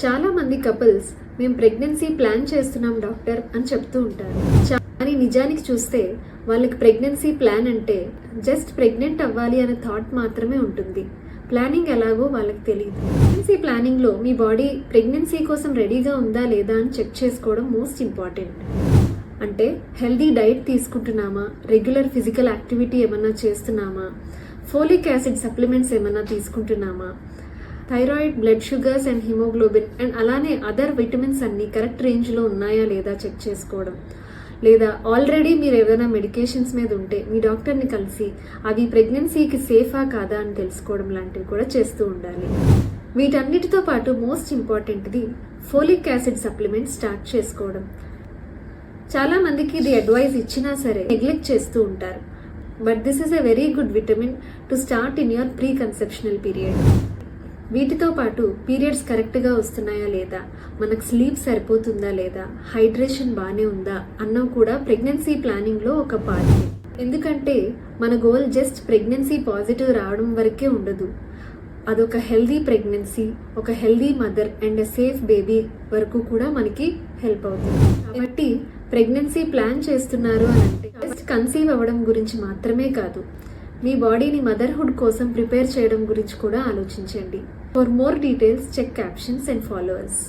చాలా మంది కపుల్స్ మేము ప్రెగ్నెన్సీ ప్లాన్ చేస్తున్నాం డాక్టర్ అని చెప్తూ ఉంటారు. కానీ నిజానికి చూస్తే వాళ్ళకి ప్రెగ్నెన్సీ ప్లాన్ అంటే జస్ట్ ప్రెగ్నెంట్ అవ్వాలి అనే థాట్ మాత్రమే ఉంటుంది. ప్లానింగ్ ఎలాగో వాళ్ళకి తెలియదు. ప్రెగ్నెన్సీ ప్లానింగ్లో మీ బాడీ ప్రెగ్నెన్సీ కోసం రెడీగా ఉందా లేదా అని చెక్ చేసుకోవడం మోస్ట్ ఇంపార్టెంట్. అంటే హెల్దీ డైట్ తీసుకుంటున్నామా, రెగ్యులర్ ఫిజికల్ యాక్టివిటీ ఏమన్నా చేస్తున్నామా, ఫోలిక్ యాసిడ్ సప్లిమెంట్స్ ఏమన్నా తీసుకుంటున్నామా, thyroid, blood sugars and hemoglobin and అలానే అదర్ విటమిన్స్ అన్నీ కరెక్ట్ రేంజ్లో ఉన్నాయా లేదా చెక్ చేసుకోవడం. లేదా ఆల్రెడీ మీరు ఏదైనా మెడికేషన్స్ మీద ఉంటే మీ డాక్టర్ని కలిసి అవి ప్రెగ్నెన్సీకి సేఫా కాదా అని తెలుసుకోవడం లాంటివి కూడా చేస్తూ ఉండాలి. వీటన్నిటితో పాటు మోస్ట్ ఇంపార్టెంట్ది ఫోలిక్ యాసిడ్ సప్లిమెంట్ స్టార్ట్ చేసుకోవడం. చాలా మందికి ఇది అడ్వైస్ ఇచ్చినా సరే నెగ్లెక్ట్ చేస్తూ ఉంటారు. But this is a very good vitamin to start in your pre conceptional period. వీటితో పాటు పీరియడ్స్ కరెక్ట్గా వస్తున్నాయా లేదా, మనకు స్లీప్ సరిపోతుందా లేదా, హైడ్రేషన్ బాగానే ఉందా అన్నవి కూడా ప్రెగ్నెన్సీ ప్లానింగ్లో ఒక పార్ట్. ఎందుకంటే మన గోల్ జస్ట్ ప్రెగ్నెన్సీ పాజిటివ్ రావడం వరకే ఉండదు. అదొక హెల్దీ ప్రెగ్నెన్సీ, ఒక healthy mother and a safe baby వరకు కూడా మనకి హెల్ప్ అవుతుంది. కాబట్టి ప్రెగ్నెన్సీ ప్లాన్ చేస్తున్నారు అని అంటే జస్ట్ కన్సీవ్ అవ్వడం గురించి మాత్రమే కాదు, మీ బాడీని మదర్హుడ్ కోసం ప్రిపేర్ చేయడం గురించి కూడా ఆలోచించండి. For more details check captions and followers.